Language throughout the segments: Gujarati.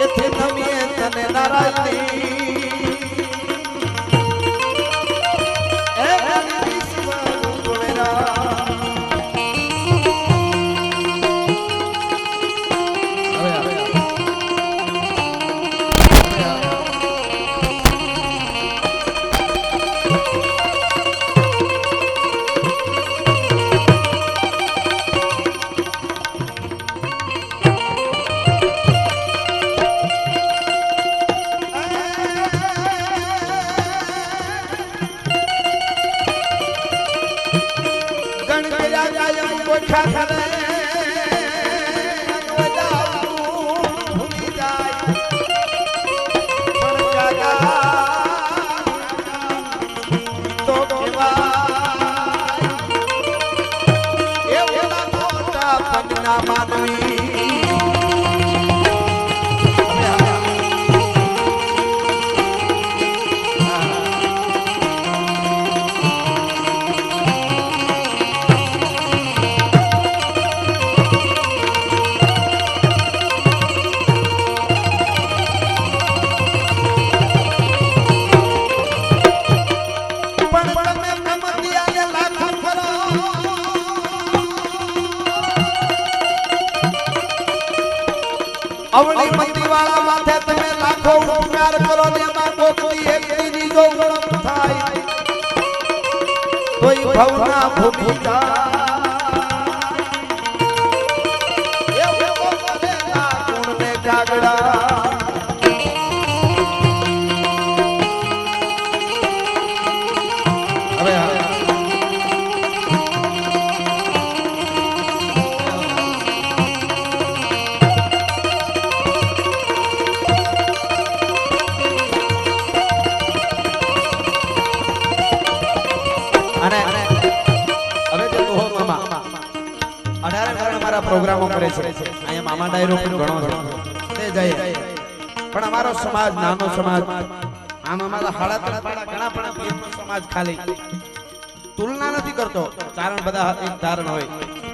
તેથી નમીએ તને નારાયણી અવળી મંદી વાળા માથે તમે લાખો ઉપકાર કરો ને એમાં કોકની એકની જો ગણપ થાય કોઈ ભવના ભૂમિ જાય એ ભગવાનના ગુણને જાગડા પ્રોગ્રામો કરે છે અહીંયા મામા ડાયરો પણ ઘણો છે તે જાય પણ અમારો સમાજ નાનો સમાજ આમ અમારા હાડા તળપાડા ઘણા પણ પીએમનો સમાજ ખાલી તુલના નથી કરતો કારણ બધા એક ધારણ હોય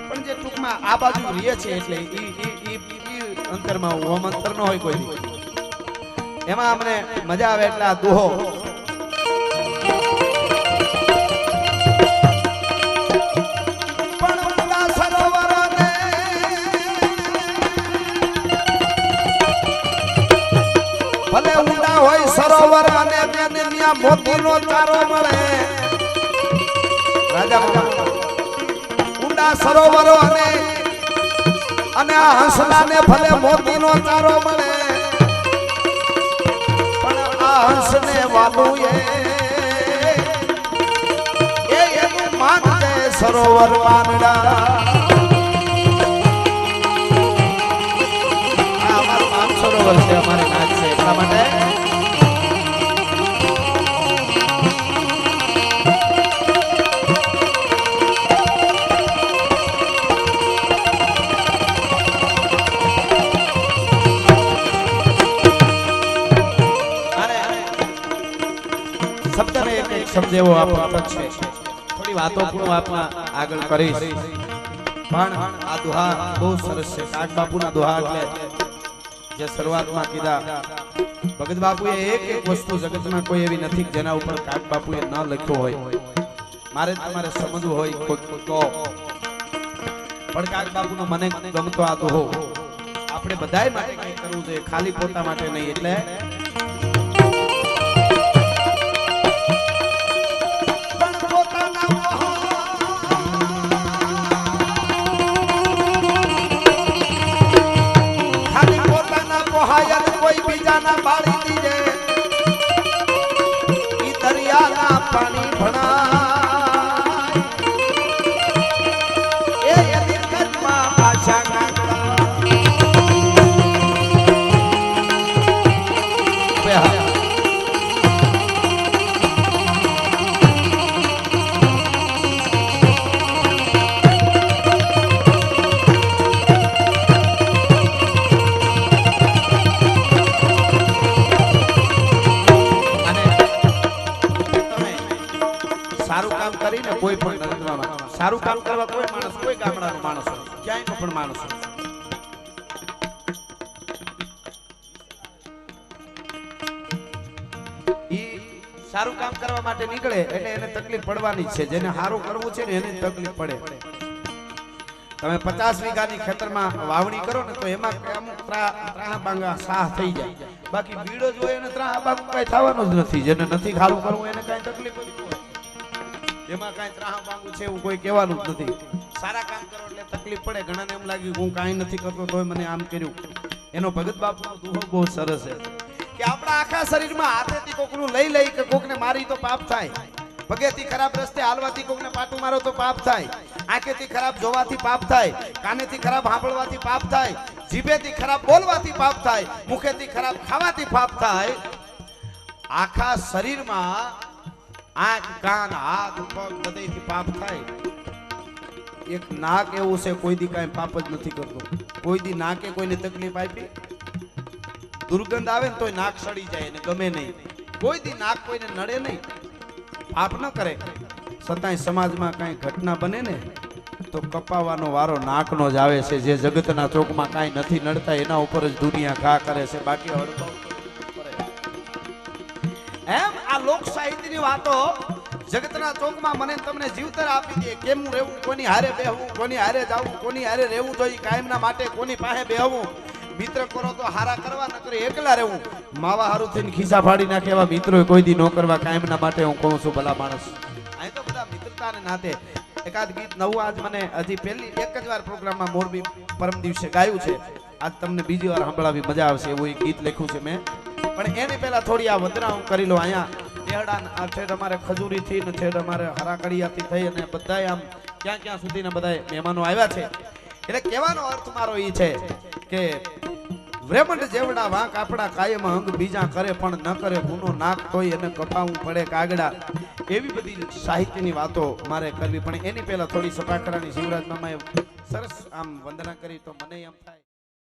પણ જે ટૂંકમાં આ બાજુ રહે છે એટલે ઈ અંતરમાં ઓમ અંતર ન હોય કોઈ એમાં અમને મજા આવે એટલે આ દુહો ભલે ઊંડા હોય સરોવર અને ત્યાં મોતીનો ચારો મળે રાજા બાબા ઊંડા સરોવરો અને આ હંસલાને ભલે મોતીનો ચારો મળે પણ આ હંસને વાલું એ એનું માન છે સરોવર માનડા આ અમારું માન સરોવર છે અમારી નાચ છે એટલા માટે સમજેવો આપણો છે થોડી વાતો પૂર્ણ આપમાં આગળ કરીશ પણ આ દુહા બહુ સરસ છે કાટ બાપુના દુહા એટલે જે શરૂઆતમાં કીધા ભગત બાપુએ એક વસ્તુ જગતમાં કોઈ એવી નથી જેના ઉપર કાટ બાપુએ ન લખ્યો હોય મારે તમારે સમજવું હોય તો પણ કાટ બાપુનો મને ગમતો આ દુહો આપણે બધાય માટે કંઈ કરવું જોઈએ ખાલી પોતા માટે નહીં એટલે કોઈ બીજાના બાળી દીજે ઈ દરિયાના પાણી ભણાય એ દિલમાં પાછા કોઈ પણ નરેન્દ્રમાં સારું કામ કરવા કોઈ માણસ કોઈ ગામડાનો માણસ ક્યાંયનો પણ માણસ સારું કામ કરવા માટે નીકળે એટલે એને તકલીફ પડવાની જ છે. જેને સારું કરવું છે ને એને જ તકલીફ પડે. તમે 50 વીઘાની ખેતરમાં વાવણી કરો ને તો એમાં અમુક ત્રાહા બાંગા સાહ થઈ જાય. બાકી બીડો જો એને ત્રાહા બાંગું કઈ થવાનું જ નથી. જેને નથી ખારું કરવું એને કઈ તકલીફ જ ન હોય. એમાં કઈ ત્રાહા બાંગું છે એવું કોઈ કહેવાનું જ નથી. સારા કામ કરો એટલે તકલીફ પડે. ઘણાને એમ લાગ્યું હું કાંઈ નથી કરતો તોય મને આમ કર્યું. એનો ભગત બાપુનો દુહો બહુ સરસ છે કે આપણા આખા શરીરમાં હાથેથી કોકનું લઈ કે કોકને મારી તો પાપ થાય, પગેથી ખરાબ રસ્તે હાલવાથી કોકને પાટું મારો તો પાપ થાય, આંખેથી ખરાબ જોવાથી પાપ થાય, કાનેથી ખરાબ સાંભળવાથી પાપ થાય, જીભેથી ખરાબ બોલવાથી પાપ થાય, મુખેથી ખરાબ ખાવાથી પાપ થાય. આખા શરીરમાં આંખ કાન હાથ પગ બધેથી પાપ થાય. એક નાક એવું છે કોઈ દી કાંઈ પાપ જ નથી કરતું. કોઈ દી નાકે કોઈને તકલીફ આપી? દુર્ગંધ આવે ને તોય નાક સડી જાય ને ગમે નહીં. કોઈ દી નાક કોઈને નડે નહીં, પાપ ન કરે. છતાંય સમાજમાં કાંઈ ઘટના બને ને તો કપાવાનો વારો નાકનો જ આવે છે. જે જગતના ચોકમાં કાંઈ નથી નડતા એના ઉપર જ દુનિયા ઘા કરે છે. બાકી હડબાવ એમ આ લોક સાહિત્યની વાતો જગતના ચોકમાં મને તમને જીવતર આપી દે. કેમ રહેવું, કોની હારે બેહવું, કોની હારે જાવું, કોની હારે રહેવું જોઈએ કાયમના માટે, કોની પાસે બેહવું. મિત્ર કરો તો હારા કરવા, ન કરે એકલા રહેવું. માવા હારું થઈને ખિસ્સા ફાડી નાખે એવા મિત્રો કોઈ દી ન કરવા કાયમના માટે હું કહું છું. ભલા માણસ અહીં તો બધા મિત્રતાને નાતે એકાદ ગીત નવું આજ મને હજી પહેલી એક જ વાર પ્રોગ્રામમાં મોરબી પરમ દિવસે ગાયું છે. આજ તમને બીજી વાર સંભળાવી મજા આવશે એવું એક ગીત લખ્યું છે મેં. પણ એની પહેલા થોડી આ વંદના હું કરી લો. અહીંયા ટેહડા ઠેઠ અમારે ખજૂરીથી ને ઠેઠ અમારે હરાકડીયાથી થઈ અને બધાય આમ ક્યાં ક્યાં સુધીના બધા મહેમાનો આવ્યા છે. એટલે કહેવાનો અર્થ મારો એ છે કે વ્રેમંડ જેવડા વાંક આપણા કાયમ અંગ બીજા કરે પણ ન કરે ગુનો નાક તોય એને કપાવું પડે કાગડા. એવી બધી સાહિત્યની વાતો મારે કરવી. પણ એની પહેલા થોડી સપાખરાની શિવરાજ મામાએ સરસ આમ વંદના કરી તો મને એમ થાય